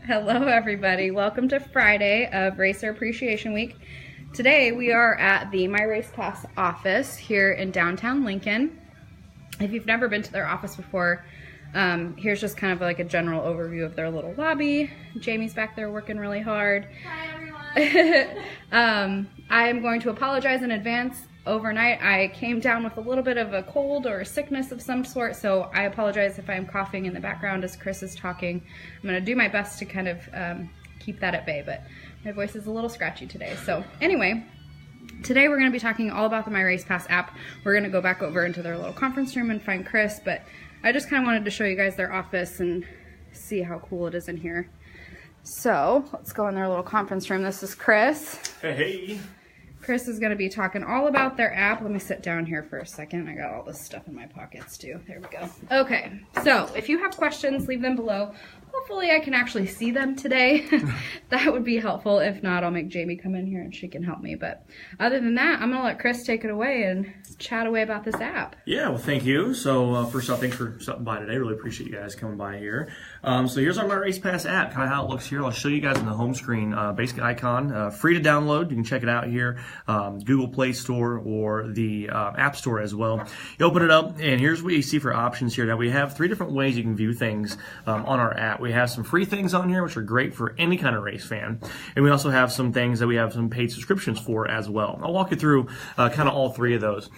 Hello everybody, welcome to Friday of Racer Appreciation Week. Today we are at the My Race Pass office here in downtown Lincoln. If you've never been to their office before, here's just kind of like a general overview of their little lobby. Jamie's back there working really hard. Hi everyone! I am going to apologize in advance. Overnight I came down with a little bit of a cold or a sickness of some sort, so I apologize if I'm coughing in the background as Chris is talking. I'm going to do my best to kind of keep that at bay, but my voice is a little scratchy today. So anyway, today we're going to be talking all about the My Race Pass app. We're going to go back over into their little conference room and find Chris, but I just kind of wanted to show you guys their office and see how cool it is in here. So let's go in their little conference room. This is Chris. Hey. Chris is going to be talking all about their app. Let me sit down here for a second. I got all this stuff in my pockets too. There we go. Okay, so if you have questions, leave them below. Hopefully I can actually see them today. That would be helpful. If not, I'll make Jamie come in here and she can help me. But other than that, I'm going to let Chris take it away and chat away about this app. Yeah, well, thank you. So first off, thanks for stopping by today. Really appreciate you guys coming by here. So here's our My Race Pass app, kind of how it looks here. I'll show you guys on the home screen, basic icon, free to download. You can check it out here, Google Play Store or the App Store as well. You open it up, and here's what you see for options here. Now, we have 3 different ways you can view things on our app. We have some free things on here, which are great for any kind of race fan. And we also have some things that we have some paid subscriptions for as well. I'll walk you through kind of all 3 of those.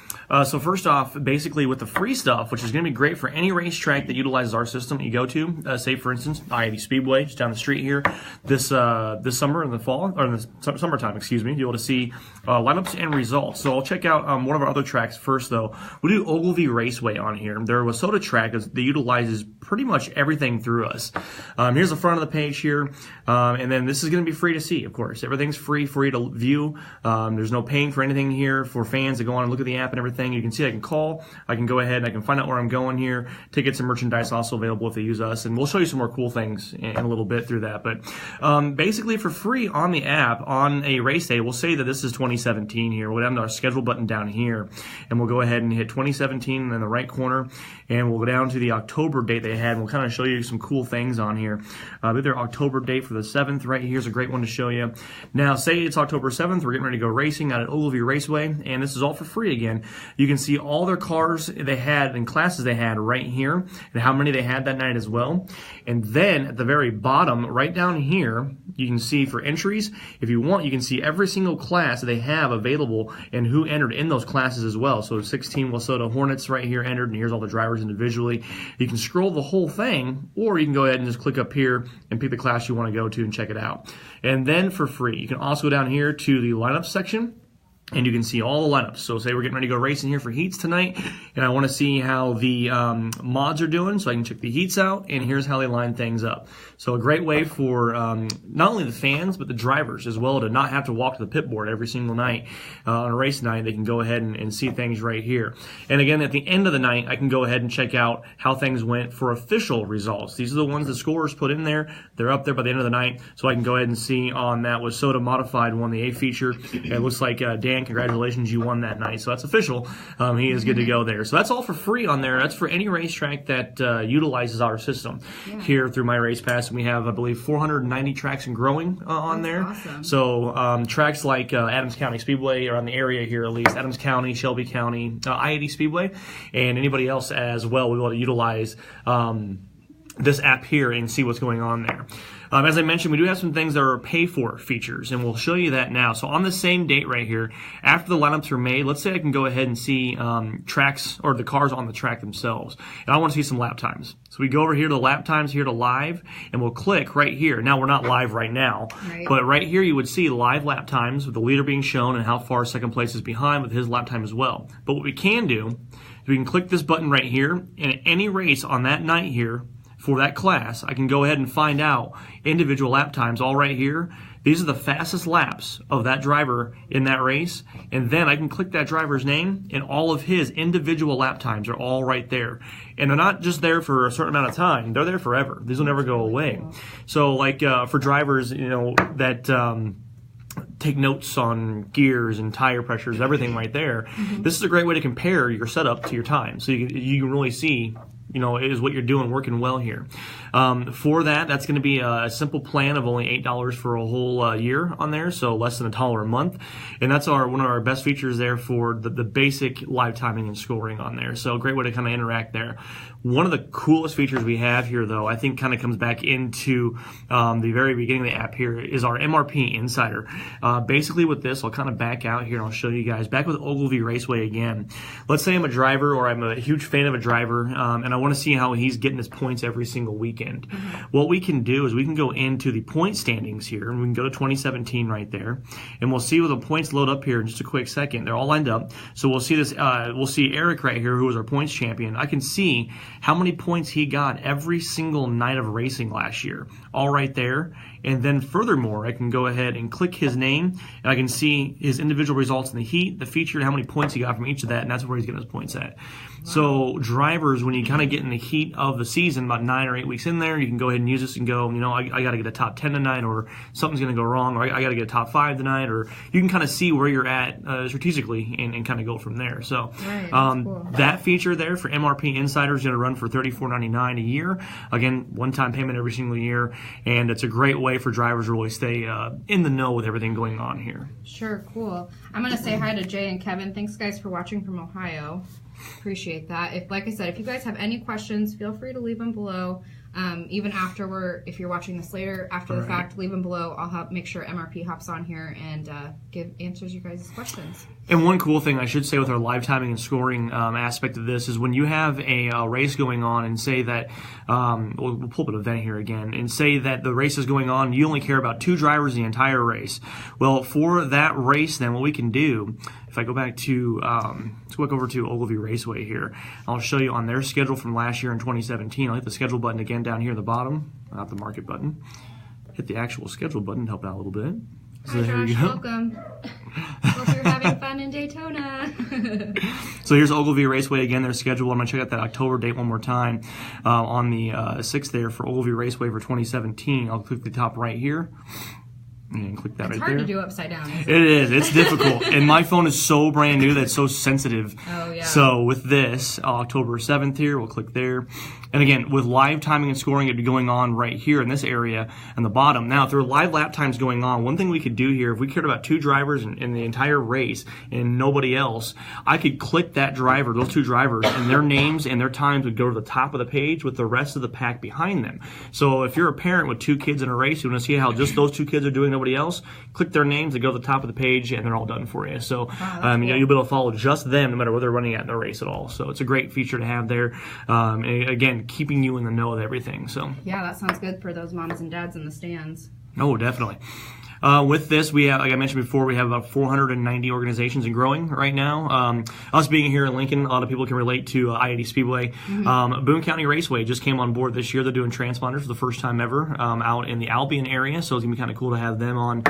So first off, basically with the free stuff, which is going to be great for any racetrack that utilizes our system that you go to, say for instance, I-80 Speedway, just down the street here, this summer in the fall, or in the summertime, excuse me, you'll be able to see lineups and results. So I'll check out one of our other tracks first though. We'll do Ogilvie Raceway on here. They're a WISSOTA track that utilizes pretty much everything through us. Here's the front of the page here, and then this is going to be free to see, of course. Everything's free for you to view. There's no paying for anything here for fans to go on and look at the app and everything. You can see I can call, I can go ahead and I can find out where I'm going here. Tickets and merchandise also available if they use us, and we'll show you some more cool things in a little bit through that. But basically for free on the app, on a race day, we'll say that this is 2017 here. We'll go down to our schedule button down here, and we'll go ahead and hit 2017 in the right corner, and we'll go down to the October date they had, and we'll kind of show you some cool things on here. Their October date for the 7th right here's a great one to show you. Now, say it's October 7th, we're getting ready to go racing out at Ogilvie Raceway, and this is all for free again. You can see all their cars they had and classes they had right here, and how many they had that night as well. And then at the very bottom, right down here, you can see for entries, if you want, you can see every single class that they have available and who entered in those classes as well. So 16 WISSOTA Hornets right here entered, and here's all the drivers individually. You can scroll the whole thing, or you can go ahead and just click up here and pick the class you want to go to and check it out. And then for free, you can also go down here to the lineup section, and you can see all the lineups. So say we're getting ready to go racing here for heats tonight, and I want to see how the mods are doing, so I can check the heats out, and here's how they line things up. So a great way for not only the fans, but the drivers as well to not have to walk to the pit board every single night on a race night. They can go ahead and see things right here. And again, at the end of the night, I can go ahead and check out how things went for official results. These are the ones the scorers put in there. They're up there by the end of the night, so I can go ahead and see on that WISSOTA Modified won the A feature. It looks like Dan, congratulations, you won that night. So that's official. He is good to go there. So that's all for free on there. That's for any racetrack that utilizes our system here through My Race Pass. And we have, I believe, 490 tracks and growing on there. Awesome. So tracks like Adams County Speedway are on the area here, at least Adams County, Shelby County, I-80 Speedway, and anybody else as well. We want to utilize this app here and see what's going on there. As I mentioned, we do have some things that are pay-for features, and we'll show you that now. So on the same date right here, after the lineups are made, let's say I can go ahead and see tracks or the cars on the track themselves, and I want to see some lap times. So we go over here to lap times, here to live, and we'll click right here. Now, we're not live right now, but right here you would see live lap times with the leader being shown and how far second place is behind with his lap time as well. But what we can do is we can click this button right here, and at any race on that night here, for that class, I can go ahead and find out individual lap times all right here. These are the fastest laps of that driver in that race, and then I can click that driver's name, and all of his individual lap times are all right there. And they're not just there for a certain amount of time; they're there forever. These will never go away. So, like for drivers, you know, that take notes on gears and tire pressures, everything right there. This is a great way to compare your setup to your time, so you can really see is what you're doing working well here. For that's going to be a simple plan of only $8 for a whole year on there, so less than $1 a month. And that's one of our best features there for the basic live timing and scoring on there. So great way to kind of interact there. One of the coolest features we have here, though, I think kind of comes back into the very beginning of the app here, is our MRP Insider. Basically with this, I'll kind of back out here and I'll show you guys. Back with Ogilvy Raceway again. Let's say I'm a driver, or I'm a huge fan of a driver, and I want to see how he's getting his points every single weekend. What we can do is we can go into the point standings here, and we can go to 2017 right there, and we'll see where the points load up here in just a quick second. They're all lined up. So we'll see this. We'll see Eric right here, who was our points champion. I can see how many points he got every single night of racing last year, all right there. And then furthermore, I can go ahead and click his name, and I can see his individual results in the heat, the feature, and how many points he got from each of that, and that's where he's getting his points at. Wow. So drivers, when you kind of get in the heat of the season, about 9 or 8 weeks in there, you can go ahead and use this and go, I got to get a top 10 tonight, or something's going to go wrong, or I got to get a top 5 tonight, or you can kind of see where you're at strategically and kind of go from there. So cool. That feature there for MRP Insider is going to run for $34.99 a year. Again, one-time payment every single year, and it's a great way for drivers to really stay in the know with everything going on here. Sure, cool. I'm going to say hi to Jay and Kevin. Thanks, guys, for watching from Ohio. Appreciate that. Like I said, if you guys have any questions, feel free to leave them below. Even if you're watching this later, after the fact, leave them below. I'll make sure MRP hops on here and answers you guys' questions. And one cool thing I should say with our live timing and scoring aspect of this is when you have a race going on, and say that, we'll pull up an event here again, and say that the race is going on, you only care about 2 drivers the entire race. Well, for that race then, what we can do, if I go back to, let's go over to Ogilvy Raceway here, I'll show you on their schedule from last year in 2017. I'll hit the schedule button again down here at the bottom, not the market button. Hit the actual schedule button to help out a little bit. So hi Josh, welcome. Hope you're having fun in Daytona. So here's Ogilvy Raceway again, their schedule. I'm going to check out that October date one more time. On the 6th there for Ogilvy Raceway for 2017, I'll click the top right here. And click that right there. It's hard to do upside down, isn't it? It is. It's difficult. And my phone is so brand new that it's so sensitive. Oh, yeah. So with this, October 7th here, we'll click there. And again, with live timing and scoring, it'd be going on right here in this area on the bottom. Now, if there are live lap times going on, one thing we could do here, if we cared about 2 drivers in the entire race and nobody else, I could click that driver, those 2 drivers, and their names and their times would go to the top of the page with the rest of the pack behind them. So if you're a parent with 2 kids in a race, you want to see how just those 2 kids are doing, nobody else, click their names, they go to the top of the page, and they're all done for you. So cool. You'll be able to follow just them no matter where they're running at in the race at all. So it's a great feature to have there. And again, keeping you in the know of everything. So yeah, that sounds good for those moms and dads in the stands. Oh, definitely. With this, we have, like I mentioned before, we have about 490 organizations and growing right now. Us being here in Lincoln, a lot of people can relate to I-80 Speedway. Boone County Raceway just came on board this year. They're doing transponders for the first time ever out in the Albion area, so it's going to be kind of cool to have them on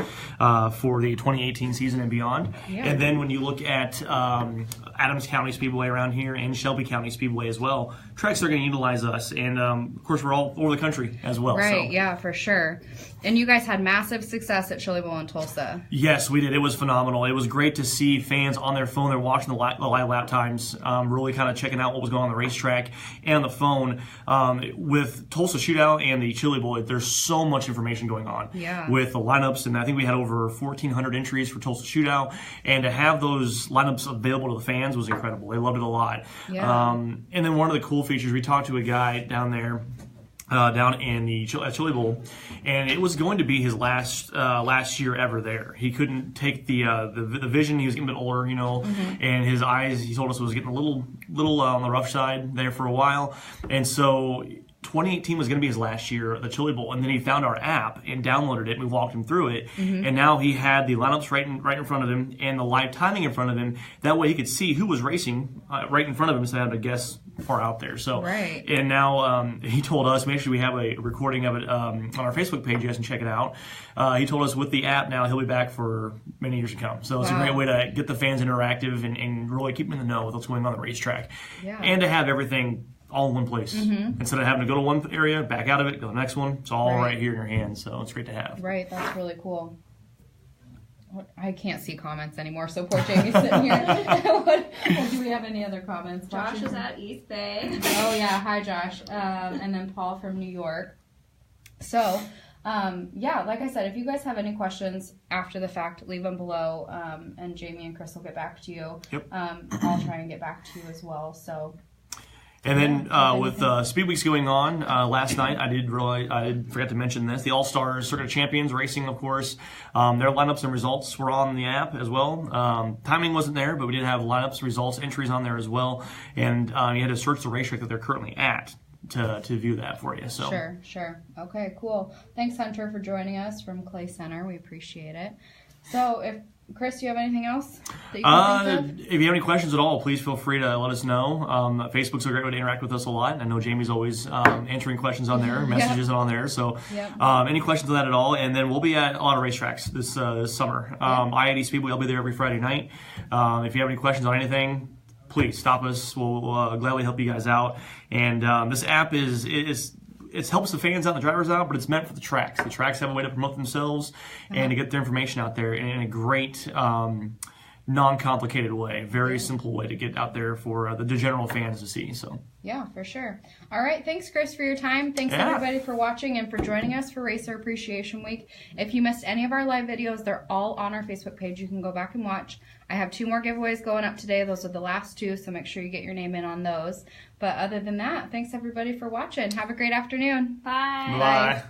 for the 2018 season and beyond. Yeah. And then when you look at Adams County Speedway around here and Shelby County Speedway as well, tracks are going to utilize us. And, of course, we're all over the country as well. Right, so. Yeah, for sure. And you guys had massive success at Chili Bowl in Tulsa. Yes, we did. It was phenomenal. It was great to see fans on their phone. They're watching the live lap times, really kind of checking out what was going on the racetrack and on the phone. With Tulsa Shootout and the Chili Bowl, there's so much information going on with the lineups. And I think we had over 1,400 entries for Tulsa Shootout. And to have those lineups available to the fans was incredible. They loved it a lot. Yeah. And then one of the cool features, we talked to a guy down there, down in the Chili Bowl, and it was going to be his last year ever there. He couldn't take the vision. He was getting a bit older, and his eyes, he told us, was getting a little on the rough side there for a while, and so 2018 was going to be his last year at the Chili Bowl, and then he found our app and downloaded it, and we walked him through it, and now he had the lineups right in front of him and the live timing in front of him. That way he could see who was racing right in front of him instead of having to guess far out there. So, and now he told us, make sure we have a recording of it on our Facebook page. You guys can check it out. He told us with the app now he'll be back for many years to come. So it's a great way to get the fans interactive and really keep them in the know with what's going on the racetrack, and to have everything all in one place. Instead of having to go to one area, back out of it, go to the next one. It's all right here in your hands, so it's great to have. Right, that's really cool. I can't see comments anymore, so poor Jamie's sitting here. What, do we have any other comments? Josh is at East Bay. Oh, yeah. Hi, Josh. And then Paul from New York. So, yeah, like I said, if you guys have any questions after the fact, leave them below, and Jamie and Chris will get back to you. Yep. I'll try and get back to you as well. So. And then with Speed Weeks going on last night, I did forget to mention this. The All Stars Circuit Champions Racing, of course, their lineups and results were on the app as well. Timing wasn't there, but we did have lineups, results, entries on there as well. And you had to search the racetrack that they're currently at to view that for you. So Sure. Okay, cool. Thanks, Hunter, for joining us from Clay Center. We appreciate it. So Chris, do you have anything else that you can think of? If you have any questions at all, please feel free to let us know. Facebook's a great way to interact with us a lot. I know Jamie's always answering questions on there, messages on there. So any questions on that at all? And then we'll be at a lot of racetracks this summer. I-80 Speedway, I'll be there every Friday night. If you have any questions on anything, please stop us. We'll gladly help you guys out. And this app it helps the fans out and the drivers out, but it's meant for the tracks. The tracks have a way to promote themselves and to get their information out there in a great, non-complicated way. Very simple way to get out there for the general fans to see. So. Yeah, for sure. All right. Thanks, Chris, for your time. Thanks, everybody, for watching and for joining us for Racer Appreciation Week. If you missed any of our live videos, they're all on our Facebook page. You can go back and watch. I have 2 more giveaways going up today. Those are the last 2, so make sure you get your name in on those. But other than that, thanks, everybody, for watching. Have a great afternoon. Bye. Bye.